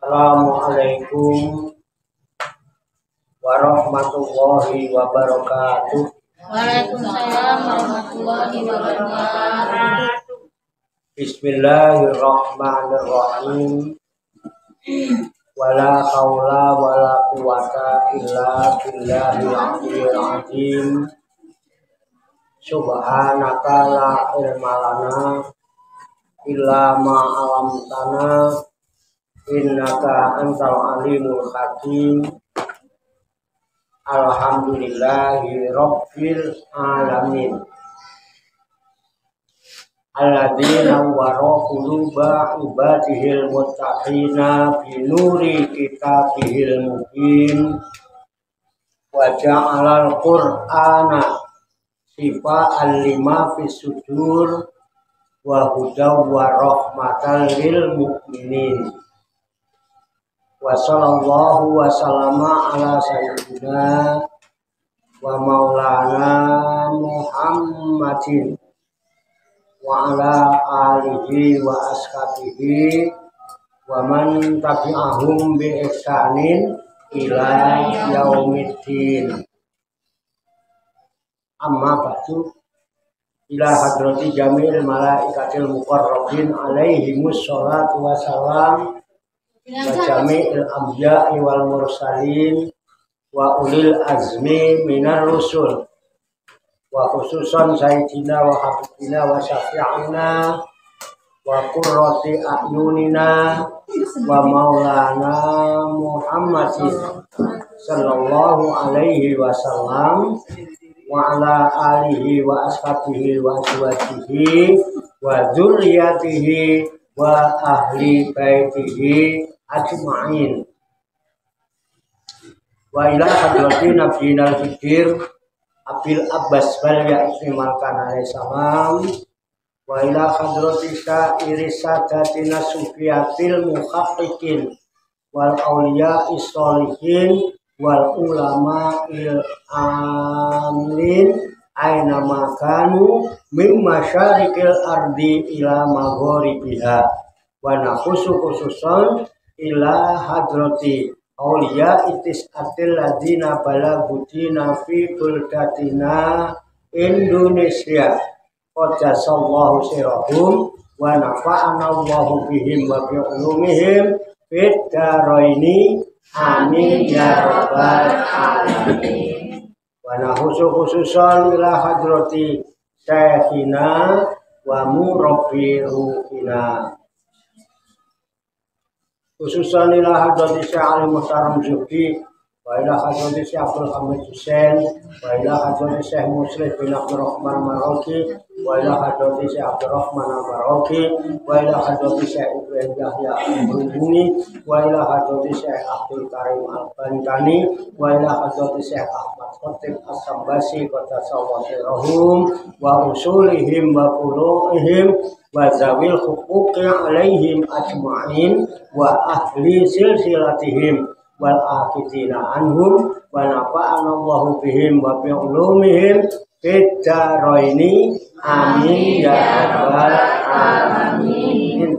Assalamualaikum warahmatullahi wabarakatuh. Waalaikumsalam warahmatullahi wabarakatuh. Bismillahirrahmanirrahim. Wala haula wala quwata illa billahil aliyyil azim. Subhanaka la ilma lana illa ma 'allamtana innaka antal alimul hakim. Alhamdulillahi rabbil alamin. Alladzina wara quluba ibadihil muttaqina binuri kitabihil mubin wa ja'alal qur'ana shifa'an lima fis sudur wa hudaw wa rahmatan lil mu'minin. Wa sallallahu wa sallama ala sayyidina wa maulana Muhammadin wa ala alihi wa ashabihi wa man tabi'ahum bi ihsanin ila yaumiddin. Amma ba'du, ila hadrati jamil malaikatil muqarrabin alaihimus sholatu wassalam wa jami'il anbiya'i wal mursalin wa ulil azmi minar rusul wa khususan sayyidina wa habibina wa syafi'ina wa qurrati a'yunina wa maulana Muhammadin sallallahu alaihi wasallam wa ala alihi wa ashabihi wa azwajihi wa dzurriyyatihi wa ahli baitihi ajma'in. Wa ila hadrati nabiyina al-fidir Abil Abbas Balya Ismail Kanare Salam wa ila hadrati syairi sadatina sufiyatil muhaqqiqin wal awliya is-solihin wal ulama il amilin aina makanu min masyarikil ardi ila magharibiha wa nakhusu khususan ila hadrati auliya itis'atil ladzina balagudina fi buldatina Indonesia qajasallahu sirahum wa nafa'ana Allahu bihim wa bi'ulumihim fid dharaini amin ya rabbal alamin. Wa nakhusu khususan ila hadrati syekhina wa murabbi ruhina khususan ila hadrati Syekh Ali Muhtaram Zuhdi wa ila hadrati Syekh Abdul Hamid Hussein wa ila hadrati Syekh Muslim bin Abdurrahman Maroki wa ila hadrati Syekh Abdurrahman Maroki wa ila hadrati Syekh Ibrahim Yahya Al-Buruni wa ila hadrati Syekh Abdul Karim Al-Bankani wa ila hadrati Syekh Ahmad Khatib As-Sambasi qaddasallahu sirrahum wa usulihim wa furu'ihim wa zawil huquqi alaihim ajma'in wa ahli silsilatihim wal akidina anhum wa nafa'ana Allahu bihim wa bi'ulumihim fid dharaini amin ya rabbal alamin.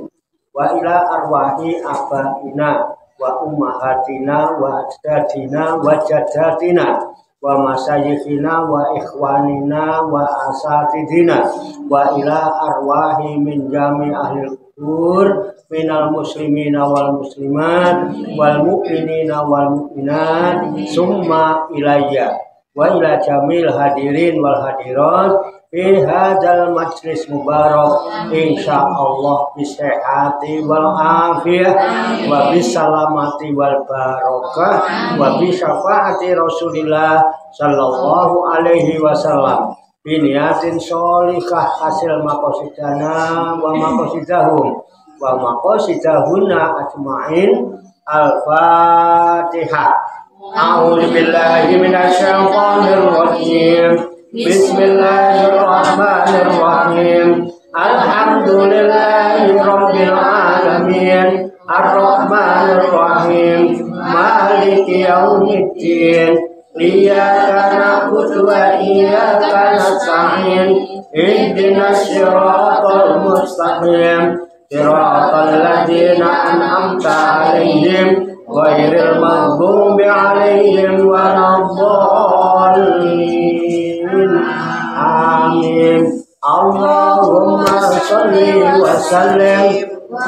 Wa ila arwahi abaina wa ummahatina wa ajdadina wa jaddatina wa masayikhina wa ikhwanina wa asatidina wa ila arwahi min jami ahli kubur minal muslimina wal muslimat wal mu'minina wal mu'minat summa ilayya wa ila jamil hadirin wal hadirat fi hadzal majlis mubarak insyaallah bisihhati wal afiyah wa bisalamati wal barakah wa bi syafaati Rasulillah sallallahu alaihi wasallam biniyatin sholihah hasil maqasidana wa maqasidahum wa maqasidahunna ajma'in. Al-Fatihah. A'udzu billahi minasy syaithanir rajim. Bismillahirrahmanirrahim. Alhamdulillahi rabbil alamin. Ar-Rahmanir Rahim. Maliki yaumiddin. Iyyaka na'budu wa iyyaka nasta'in. Ihdinas siratal mustaqim. siratal ladzina an'amta 'alaihim ghairil maghdubi 'alaihim waladdallin. Amin. Allahumma sholli wa sallim wa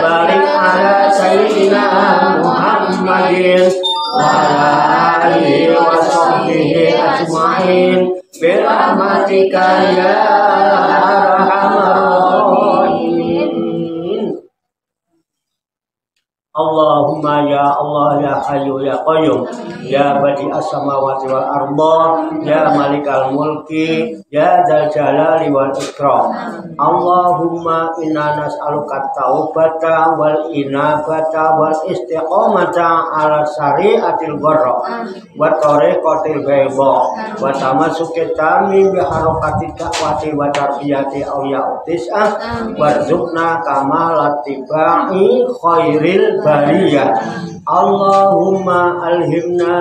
barik ala sayyidina Muhammadin wa ala alihi wa sahbihi ajma'in bi rahmatika ya arhamar rahimin. Allahumma ya Allah ya Hayyu ya Qayyum ya Badi as-samawati wal arda ya Malikal mulki ya Dzal jalali wal ikram. Allahumma inna nas'aluka taubata wal inabata wal istiqamata ala syari'atil gharra wa tariqatil bayda wa tamassuki tami bi harakati da'wati wa tarbiyati awliya utis'ah warzuqna kamalat tibai khairil bariyah. Allahumma alhimna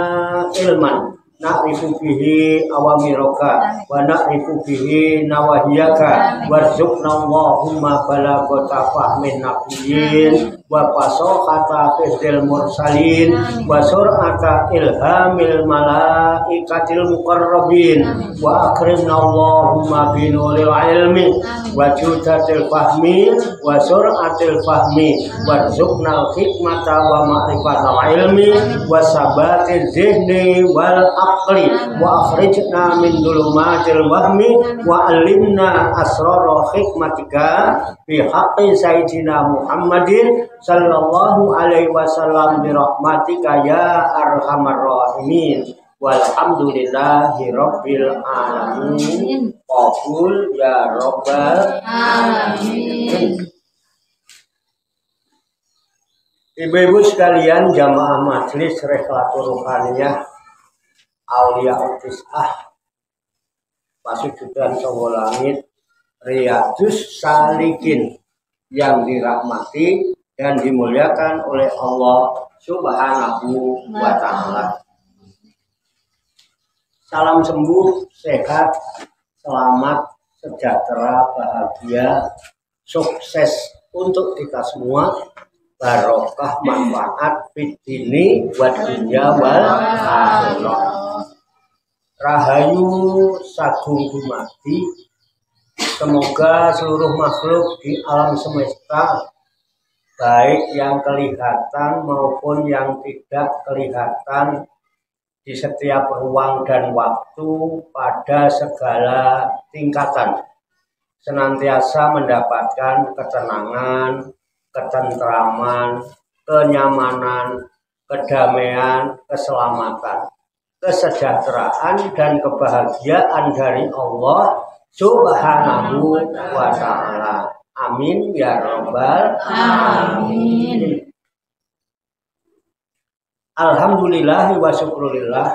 ilman na'rifu bihi awamiraka wa na'rifu bihi nawahiyaka warzuqna Allahumma balagata fahmin nabiyyin wa fasahata fizdil mursalin wa sur'ata ilhamil malaikatil muqarrabin wa akrimna Allahumma binuril ilmi wa judatil fahmi wa sur'atil fahmi warzuqna hikmata wa ma'rifatal ilmi wa sabatiz zihni wal aqli wa akhrijna min dhulumatil wahmi wa alimna asrara hikmatika bi haqqi sayyidina Muhammadin sallallahu alaihi wasallam bi rahmatika ya arhamar rahimin. Walhamdulillahi rabbil alamin. Qabul ya rabbal alamin. Ibu-ibu sekalian, jamaah majelis Rekhlatul Ruhaniyah Aulia Utis'ah Pasujudan Sowo Langit Riyadus Salikin yang dirahmati dan dimuliakan oleh Allah Subhanahu wa ta'ala. Salam sembuh, sehat, selamat, sejahtera, bahagia, sukses untuk kita semua, barokah manfaat fid dini wa dunya wal akhirah. Rahayu sagung dumadi, semoga seluruh makhluk di alam semesta, baik yang kelihatan maupun yang tidak kelihatan, di setiap ruang dan waktu pada segala tingkatan, senantiasa mendapatkan ketenangan, ketentraman, kenyamanan, kedamaian, keselamatan, kesejahteraan dan kebahagiaan dari Allah Subhanahu wa ta'ala. Amin ya rabbal alamin. Alhamdulillah wa syukurillah,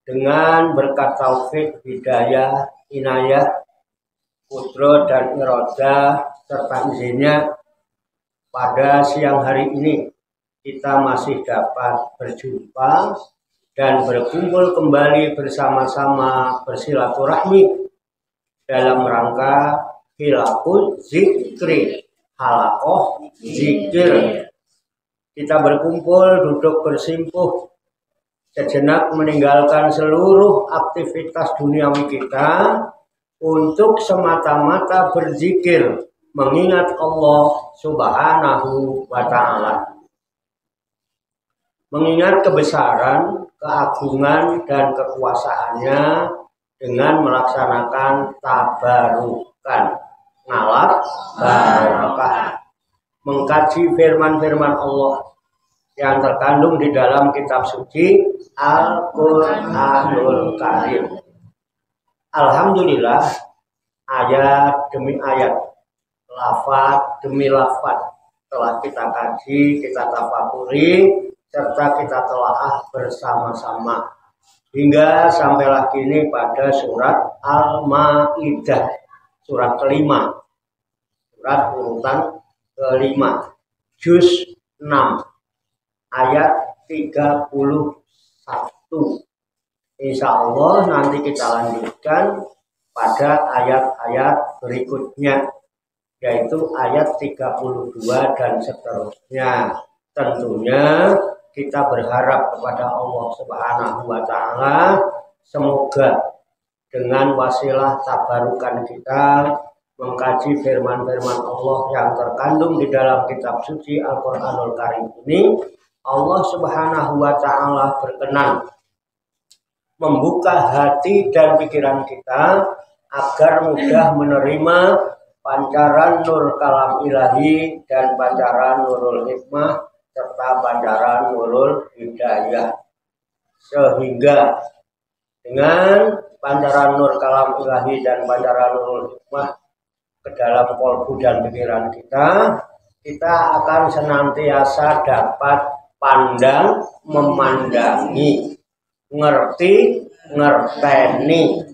dengan berkat taufik, hidayah, inayah, kudrat dan iradah serta izinnya, pada siang hari ini kita masih dapat berjumpa dan berkumpul kembali bersama-sama bersilaturahmi dalam rangka hilakul zikri, halakoh zikir. Kita berkumpul, duduk bersimpuh, sejenak meninggalkan seluruh aktivitas duniawi kita untuk semata-mata berzikir, mengingat Allah Subhanahu wa ta'ala, mengingat kebesaran, keagungan dan kekuasaannya dengan melaksanakan tabarukan, ngalap barokah, mengkaji firman-firman Allah yang terkandung di dalam kitab suci Al-Qur'anul Karim. Alhamdulillah, ayat demi ayat, lafaz demi lafaz telah kita kaji, kita tafakuri, serta kita telaah bersama-sama hingga sampailah kini pada surat Al-Maidah, surat kelima, surat urutan kelima, juz 6, ayat 31. Insya Allah nanti kita lanjutkan pada ayat-ayat berikutnya yaitu ayat 32 dan seterusnya. Tentunya kita berharap kepada Allah Subhanahu wa Ta'ala, semoga dengan wasilah tabarukan kita mengkaji firman-firman Allah yang terkandung di dalam kitab suci Al-Qur'anul Karim ini, Allah Subhanahu wa Ta'ala berkenan membuka hati dan pikiran kita agar mudah menerima pancaran nur kalam ilahi dan pancaran nurul hikmah serta pancaran nurul hidayah, sehingga dengan pancaran nur kalam ilahi dan pancaran nurul hikmah ke dalam kolbu dan pikiran kita, kita akan senantiasa dapat pandang memandangi, ngerti ngerteni,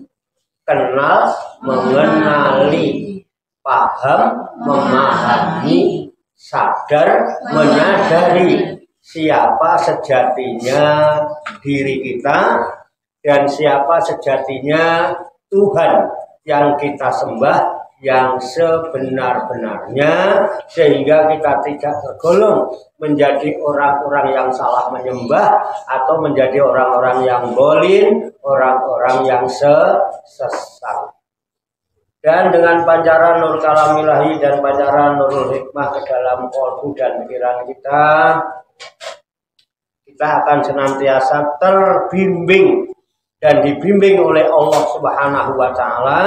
kenal mengenali, paham memahami, sadar menyadari siapa sejatinya diri kita dan siapa sejatinya Tuhan yang kita sembah yang sebenar-benarnya, sehingga kita tidak tergolong menjadi orang-orang yang salah menyembah atau menjadi orang-orang yang bolin, orang-orang yang sesat. Dan dengan pancaran nur kalam ilahi dan pancaran nurul hikmah ke dalam kolbu dan pikiran kita, kita akan senantiasa terbimbing dan dibimbing oleh Allah Subhanahu wa Ta'ala,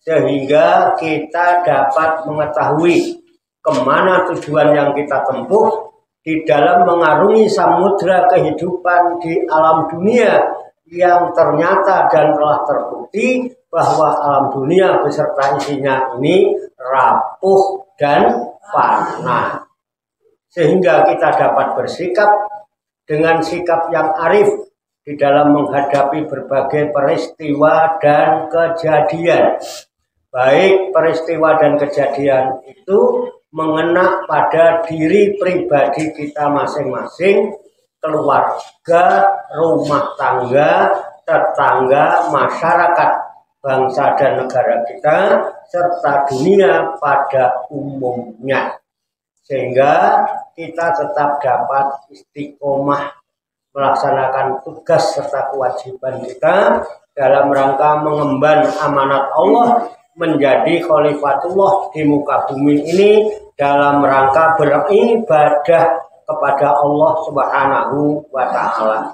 sehingga kita dapat mengetahui kemana tujuan yang kita tempuh di dalam mengarungi samudra kehidupan di alam dunia yang ternyata dan telah terbukti bahwa alam dunia beserta isinya ini rapuh dan fana, sehingga kita dapat bersikap dengan sikap yang arif di dalam menghadapi berbagai peristiwa dan kejadian. Baik peristiwa dan kejadian itu mengena pada diri pribadi kita masing-masing, keluarga, rumah tangga, tetangga, masyarakat, bangsa dan negara kita, serta dunia pada umumnya. Sehingga kita tetap dapat istiqomah melaksanakan tugas serta kewajiban kita dalam rangka mengemban amanat Allah menjadi khalifatullah di muka bumi ini dalam rangka beribadah kepada Allah Subhanahu wa Ta'ala.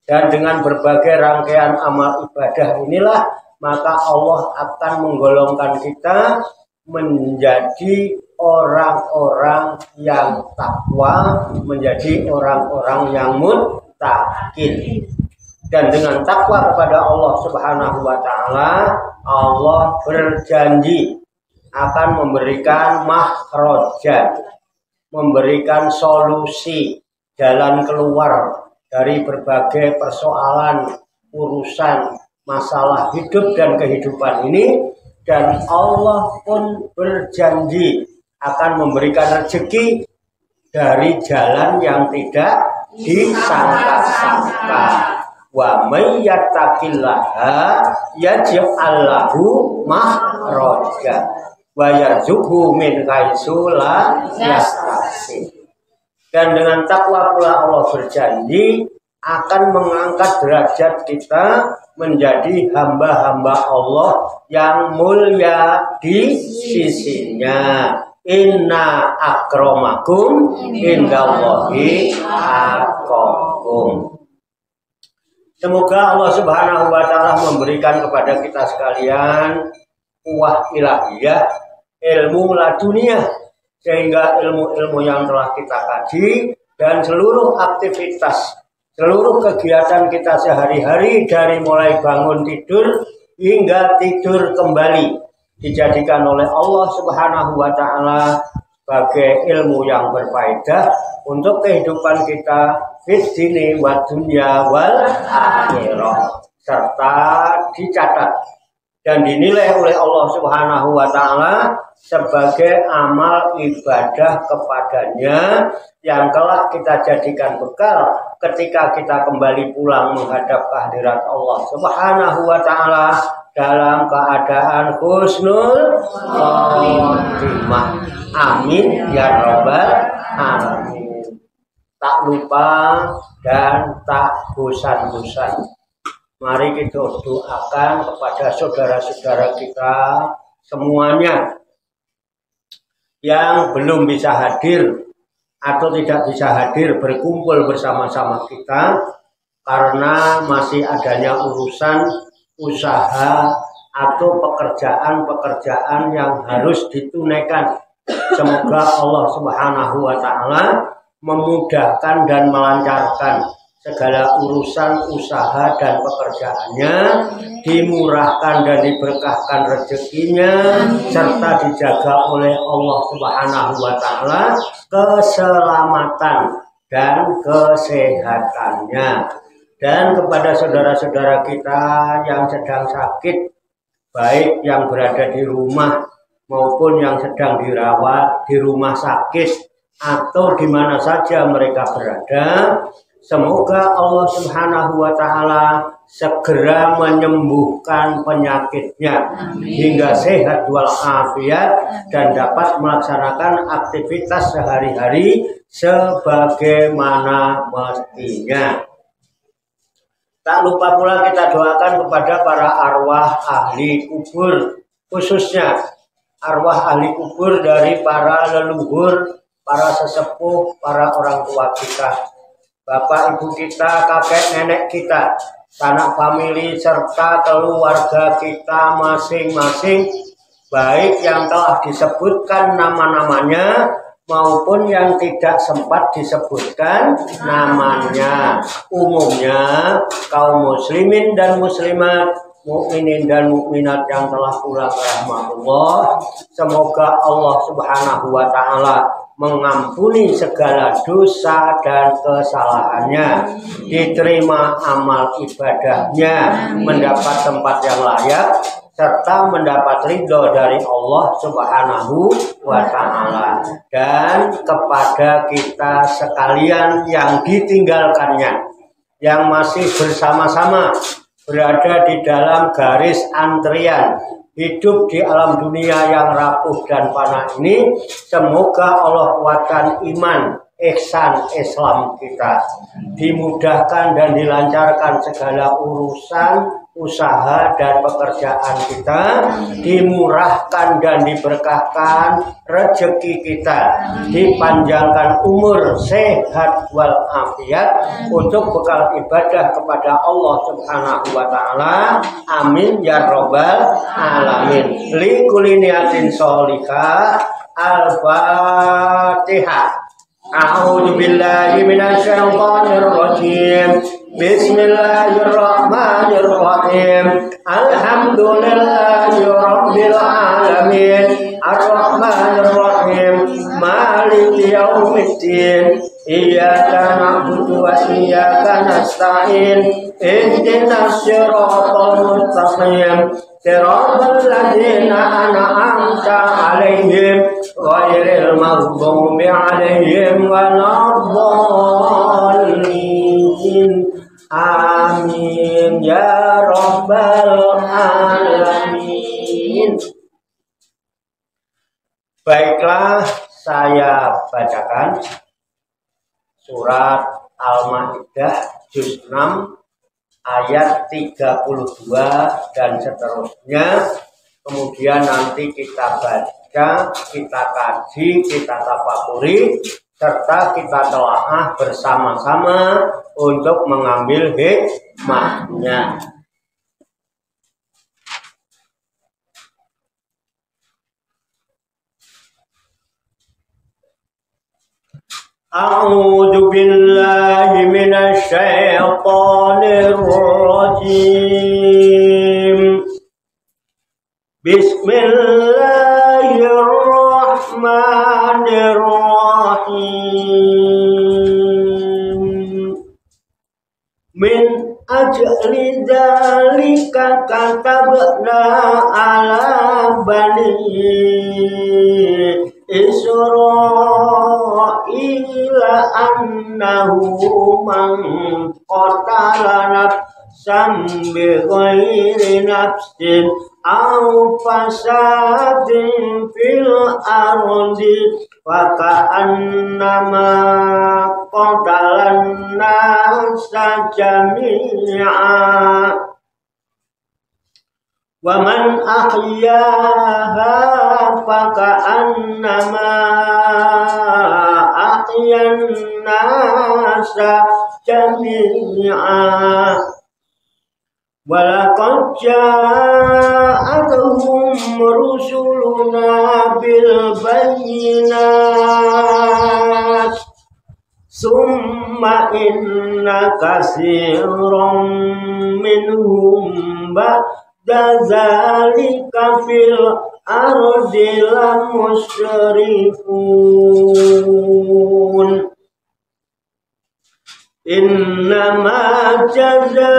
Dan dengan berbagai rangkaian amal ibadah inilah maka Allah akan menggolongkan kita menjadi orang-orang yang takwa, menjadi orang-orang yang muttaqin. Dan dengan takwa kepada Allah Subhanahu wa Ta'ala, Allah berjanji akan memberikan makhrajan, memberikan solusi, jalan keluar dari berbagai persoalan, urusan, masalah hidup dan kehidupan ini. Dan Allah pun berjanji akan memberikan rezeki dari jalan yang tidak disangka-sangka. Wa may yattaqillaha yaj'al lahu makhraja wa yarzuqhu min haitsu la yahtasib. Dan dengan takwa pula Allah berjanji akan mengangkat derajat kita menjadi hamba-hamba Allah yang mulia di sisinya. Inna akramakum indallahi atqakum. Semoga Allah Subhanahu wa Ta'ala memberikan kepada kita sekalian quwwah ilahiyah, ilmu laduniah, sehingga ilmu-ilmu yang telah kita kaji dan seluruh aktivitas, seluruh kegiatan kita sehari-hari dari mulai bangun tidur hingga tidur kembali dijadikan oleh Allah Subhanahu wa Ta'ala sebagai ilmu yang berfaedah untuk kehidupan kita fid dini wa dunya wal akhirah, serta dicatat dan dinilai oleh Allah Subhanahu wa Ta'ala sebagai amal ibadah kepadanya yang telah kita jadikan bekal ketika kita kembali pulang menghadap kehadirat Allah Subhanahu wa Ta'ala dalam keadaan husnul khotimah. Amin ya rabbal alamin. Tak lupa dan tak bosan-bosan, mari kita doakan kepada saudara-saudara kita semuanya yang belum bisa hadir atau tidak bisa hadir berkumpul bersama-sama kita karena masih adanya urusan usaha atau pekerjaan-pekerjaan yang harus ditunaikan. Semoga Allah Subhanahu wa Ta'ala memudahkan dan melancarkan segala urusan usaha dan pekerjaannya, dimurahkan dan diberkahkan rezekinya, serta dijaga oleh Allah Subhanahu wa Ta'ala keselamatan dan kesehatannya. Dan kepada saudara-saudara kita yang sedang sakit, baik yang berada di rumah maupun yang sedang dirawat di rumah sakit atau di mana saja mereka berada, semoga Allah Subhanahu wa Ta'ala segera menyembuhkan penyakitnya hingga sehat walafiat dan dapat melaksanakan aktivitas sehari-hari sebagaimana mestinya. Tak lupa pula kita doakan kepada para arwah ahli kubur, khususnya arwah ahli kubur dari para leluhur, para sesepuh, para orang tua kita, bapak ibu kita, kakek nenek kita, sanak famili serta keluarga kita masing-masing, baik yang telah disebutkan nama-namanya maupun yang tidak sempat disebutkan namanya. Umumnya kaum muslimin dan muslimat, mukminin dan mukminat yang telah pulang ke rahmatullah, semoga Allah Subhanahu wa Ta'ala mengampuni segala dosa dan kesalahannya, diterima amal ibadahnya, mendapat tempat yang layak, serta mendapat ridho dari Allah Subhanahu wa Ta'ala. Dan kepada kita sekalian yang ditinggalkannya, yang masih bersama-sama berada di dalam garis antrian hidup di alam dunia yang rapuh dan fana ini, semoga Allah kuatkan iman, ihsan Islam kita, dimudahkan dan dilancarkan segala urusan usaha dan pekerjaan kita, dimurahkan dan diberkahkan rezeki kita, dipanjangkan umur, sehat walafiat untuk bekal ibadah kepada Allah Subhanahu wa Ta'ala. Amin ya rabbal alamin. Li kulli niyatin sholihah. Al-Fatihah. A'udzu billahi minasyaitonir rajim. Bismillahirrahmanirrahim. Alhamdulillahi rabbil alamin. Ar-Rahmanir Rahim. Maliki yaumiddin. Iyyaka na'budu wa iyyaka nasta'in. Ihdinas siratal mustaqim. Siratal ladzina an'amta 'alaihim ghairil maghdubi 'alaihim waladdallin. Amin ya rabbal alamin. Baiklah, saya bacakan surat Al-Maidah juz 6 ayat 32 dan seterusnya. Kemudian nanti kita baca, kita kaji, kita tafakuri, serta kita telaah bersama-sama untuk mengambil hikmahnya. A'udzu billahi minasy syaithanir rajim. Bismillahirrahmanirrahim. Min ajli dzalika katabna ala bani Israila annahu man qatala sambi ghairi nafsin au fasadin fil ardi wa ka'annama qatalan nasa jami'a wa man ahyaha fa ka'annama ahyan nasa jami'a walaqad ja'atuhum rusuluna bil bayyinat summa inna katsiran minhum ba'da zalika fil ardi lamusrifun innama jazaa'ul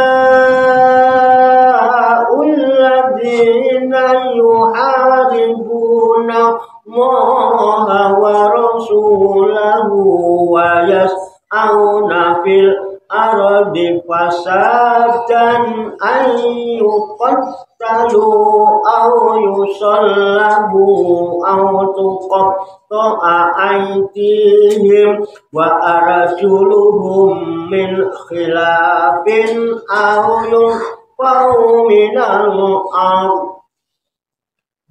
ladzina yuharibuna Allaha wa rasulahu wa yas'auna fil ardi fasadan an yuqattalu aw yusallabu aw tuqatta'a aydihim wa arjuluhum min khilafin aw yunfaw minal ardh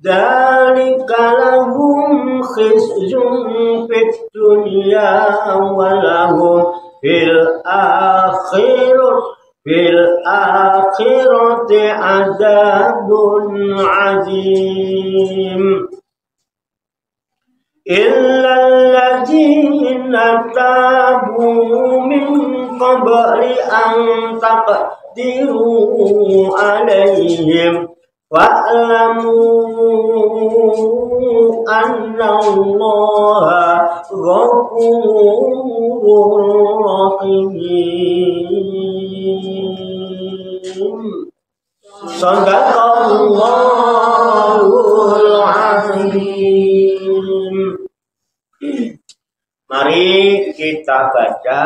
dzalika lahum khizyun fid dunya wa lahum fil akhirati adzabun azim illa alladzina tabu min qabli an taqdiru alaihim wa'lamu anna Allaha ghafurur rahim. Shadaqallahul azim. Mari kita baca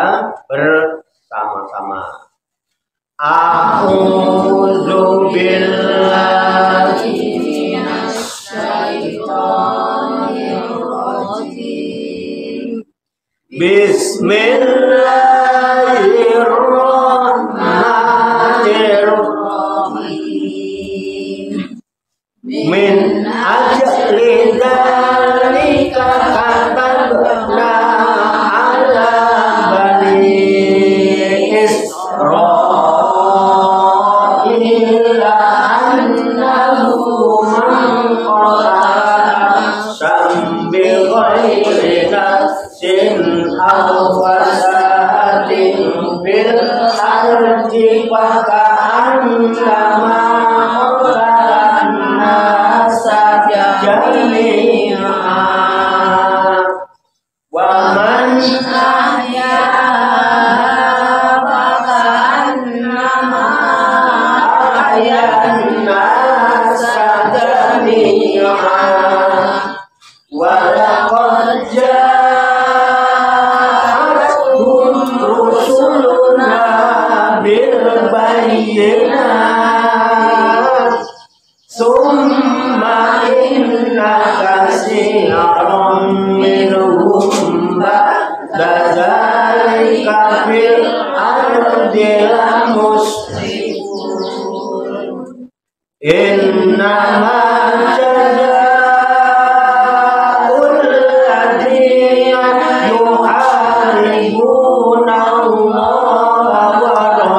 bersama-sama. A'udzu billahi minasy syaithanir rajim. Bismillahirrahmanirrahim. Min ajli dzalika katabna ala bani Israil annahu man qatala nafsan bighairi nafsin aw fasadin fil ardi fa ka'annama qatalan nasa jami'a wa man ahyaha fa ka'annama ahyan nasa jami'a wa laqad ja'atuhum rusuluna bil bayyinat summa inna katsiran minhum ba'da dzalika fil ardi lamusrifun innama jazaa'ul ladzina yuharibuna Allaha wa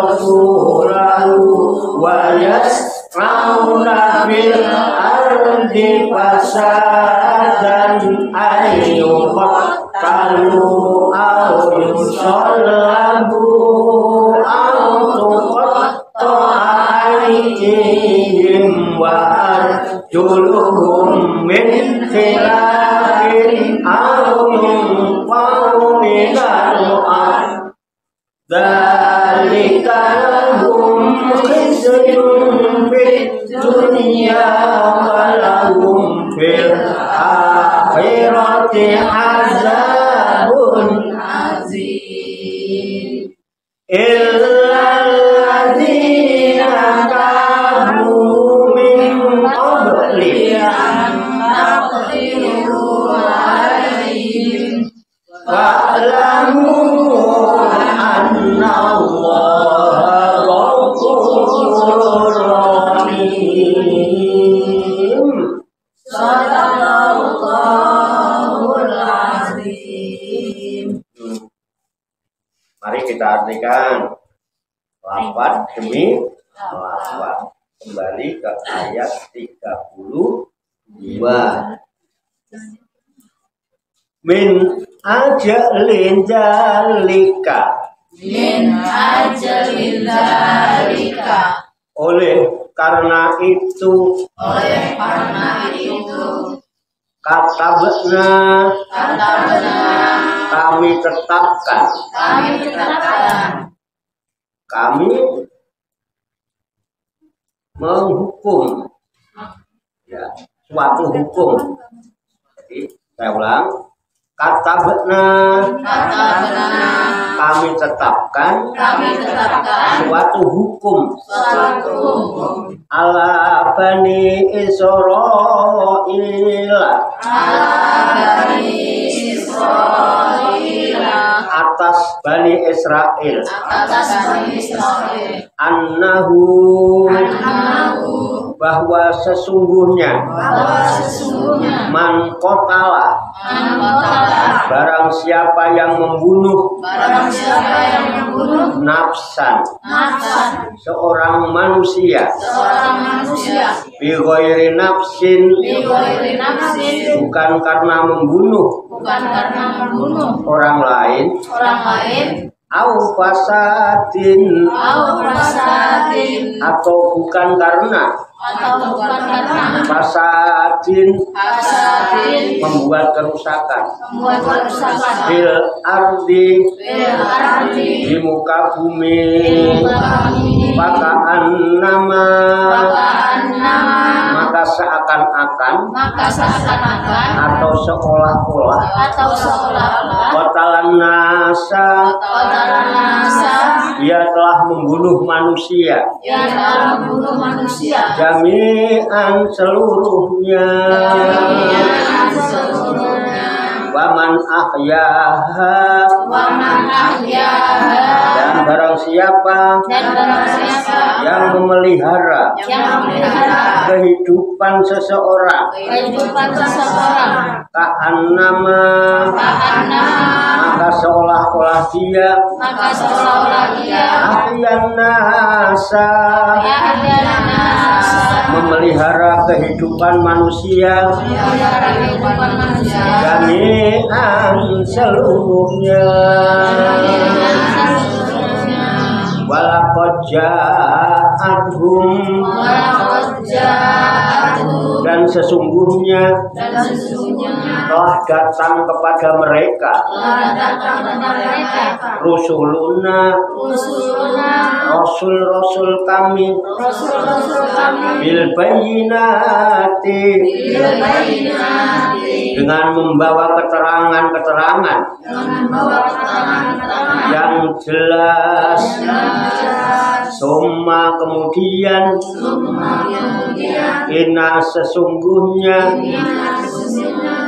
rasulahu wa yas'auna fil ardi fasadan an yuqattalu aw yusallabu aw tuqatta'a aydihim wa arjuluhum min khilafin aw yunfaw minal ardh dzalika lahum khizyun fid dunya wa lahum fil akhirati azabun azim illa alladzina Mari kita artikan lafaz demi lafaz. Kembali ke ayat 32. Min ajalin zalika. Min ajalin zalika. Oleh karena itu. Katabna. Kami tetapkan. Kami menghukum. Ya, suatu hukum. Jadi saya ulang. Katabna. Kami tetapkan. Suatu hukum. Ala bani Israil. Atas bani Israel. Annahu. Bahwa sesungguhnya. Man qatala. Barang siapa yang membunuh. Nafsan. Seorang manusia. Bi ghairi nafsin. Bukan karena membunuh orang lain. Au fasadin. Atau bukan karena fasadin. Membuat kerusakan. Bil ardi. Di muka bumi. Paka'an nama. Maka seakan-akan atau seolah-olah qatalan nasa. Dia telah membunuh manusia. Jami'an seluruhnya. Waman ahyaha. Dan barang siapa yang memelihara kehidupan seseorang. Ka'annama. Maka seolah-olah dia ahyan nasa. Memelihara kehidupan manusia. Jami'an seluruhnya. Walaqad ja'atuhum. Dan sesungguhnya telah datang kepada mereka rusuluna. Rasul-rasul kami. Bil bayyinati. Dengan membawa keterangan-keterangan yang jelas. Summa kemudian. Inna sesungguhnya.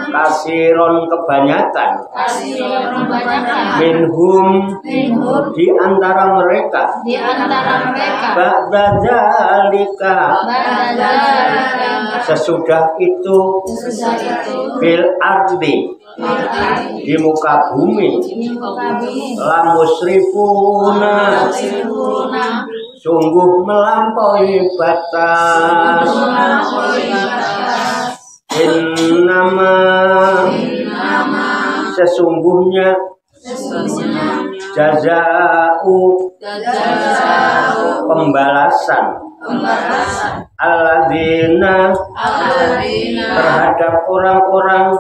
Kasiron kebanyakan. Minhum. Di antara mereka. Ba'da dzalika. Sesudah itu. Fil ardi. Di muka bumi. La musrifuna. Sungguh melampaui batas. Innama. Sesungguhnya. Jaza'u. Pembalasan. Alladzina. Terhadap orang-orang.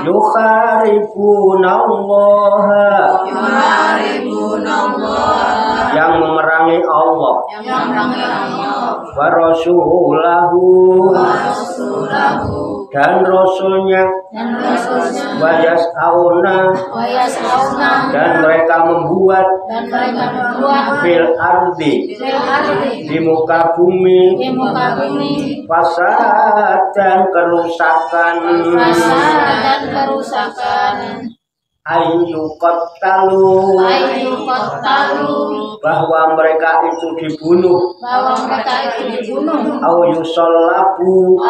Yukharifuna Allah. Yang memerangi Allah. Wa rasulahu. Dan rasulnya. Wa yas'auna. Dan mereka membuat. Fil ardi. Di muka bumi. Fasad dan kerusakan. ayu qattalu bahwa mereka itu dibunuh au yusallabu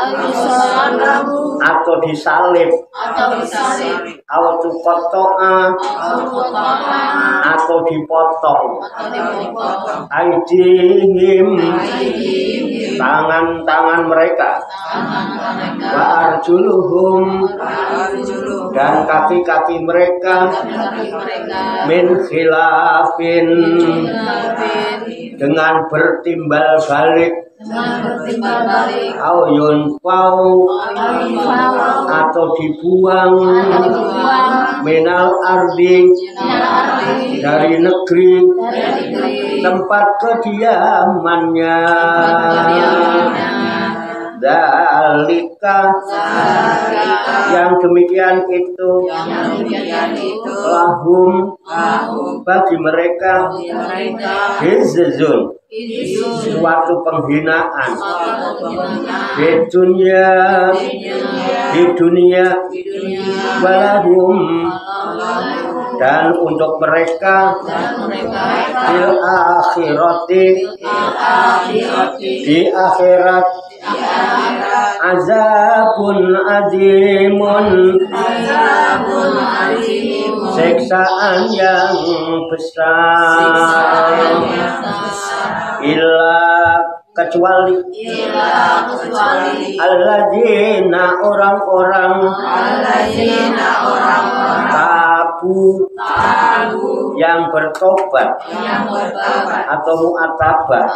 atau disalib au tuqatta'a atau dipotong aidihim tangan-tangan mereka wa arjuluhum dan kaki-kaki mereka min khilafin dengan bertimbal balik au yunfau atau dibuang minal ardi dari negeri tempat kediamannya dalika yang demikian itu lahum bagi mereka hizzun suatu penghinaan di dunia walahum dan untuk mereka fil akhirati di akhirat azabun azimun siksaan yang besar illa kecuali alladzina orang-orang tabu yang bertobat atau mu'atabat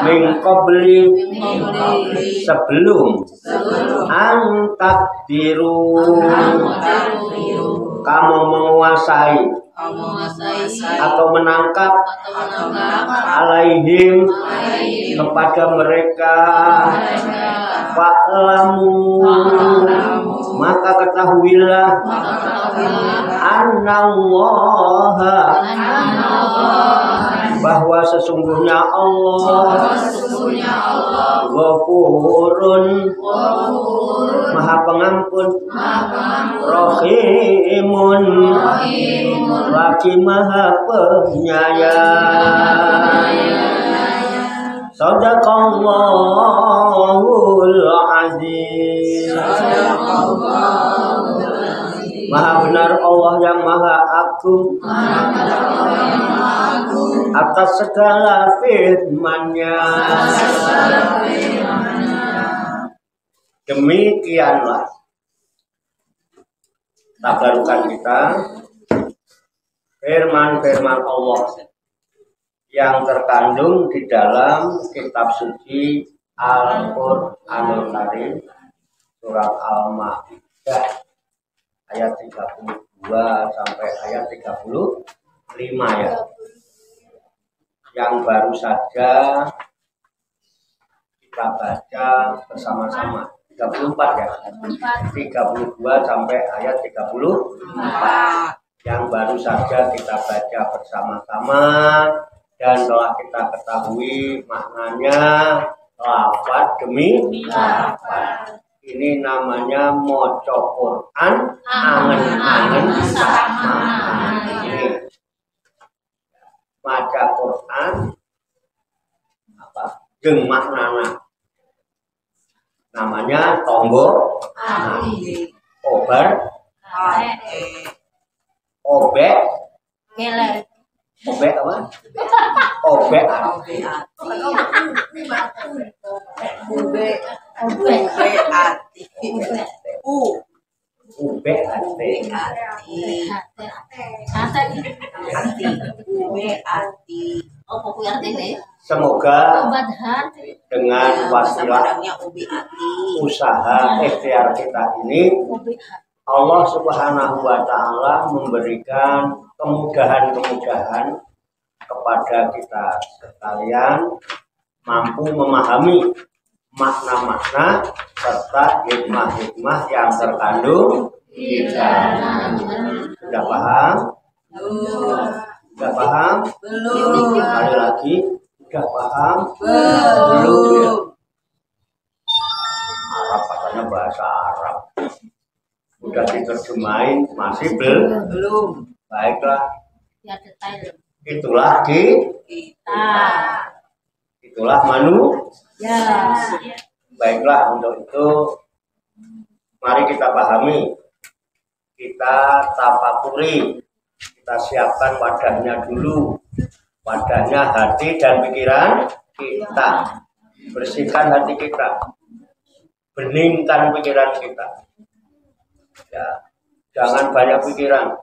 min qabli sebelum antak biru kamu menguasai atau menangkap alaihim kepada mereka fa'lamu maka ketahuilah annallaha bahwa sesungguhnya Allah Ghafurun Maha Pengampun Rahimun lagi Maha Penyayang. Shadaqallahul Azim. Maha benar Allah yang Maha Agung atas segala firman-Nya. Demikianlah tabarukan kita firman-firman Allah yang terkandung di dalam kitab suci Al-Qur'anul Karim surat Al-Maidah ayat 32 sampai ayat 35 ya. Yang baru saja kita baca bersama-sama 34 ya. 32 sampai ayat 34 yang baru saja kita baca bersama-sama dan telah kita ketahui maknanya lafaz demi lafaz. Ini namanya moco Quran angen-angen sama. Ini maca Quran apa? Jeung maknana. Namanya tombo obar obek obek apa? Obek semoga dengan wasilah usaha ikhtiar kita ini Allah Subhanahu wa Ta'ala memberikan kemudahan-kemudahan kepada kita sekalian mampu memahami makna-makna serta hikmah-hikmah yang terkandung di dalam. Sudah paham? Sudah paham? Belum. Sekali lagi, sudah paham? Belum. Arab katanya bahasa Arab. Udah diterjemahin masih belum. Baiklah. Ya detail. Itulah Kita. itulah Ya. Baiklah, untuk itu mari kita pahami, kita tafakuri, kita siapkan wadahnya dulu. Wadahnya hati dan pikiran kita. Bersihkan hati kita. Beningkan pikiran kita. Ya, jangan banyak pikiran.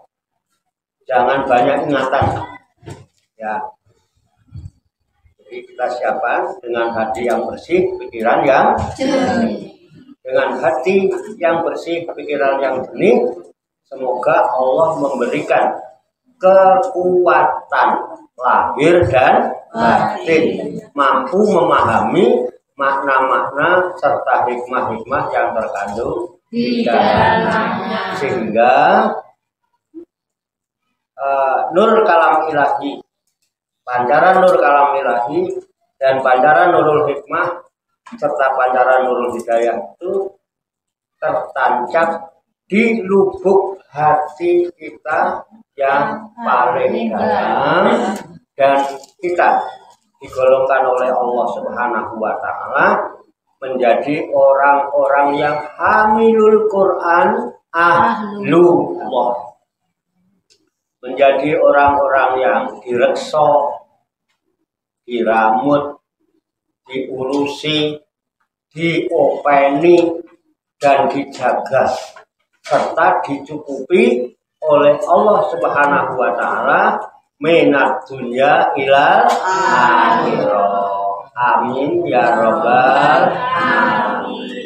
Jangan banyak ingatan. Ya. Jadi kita siapkan dengan hati yang bersih, pikiran yang jernih. Dengan hati yang bersih, pikiran yang jernih, semoga Allah memberikan kekuatan lahir dan batin, mampu memahami makna-makna serta hikmah-hikmah yang terkandung di dalamnya, sehingga nur kalam ilahi, pancaran nur kalam ilahi dan pancaran nurul hikmah serta pancaran nurul hidayah itu tertancap di lubuk hati kita yang paling dalam, dan kita digolongkan oleh Allah Subhanahu wa Ta'ala menjadi orang-orang yang hamilul Quran ahlullah, menjadi orang-orang yang direkso, diramut, diurusi, diopeni, dan dijaga serta dicukupi oleh Allah Subhanahu wa Ta'ala minat dunya ilal akhirah. Amin ya robbal alamin.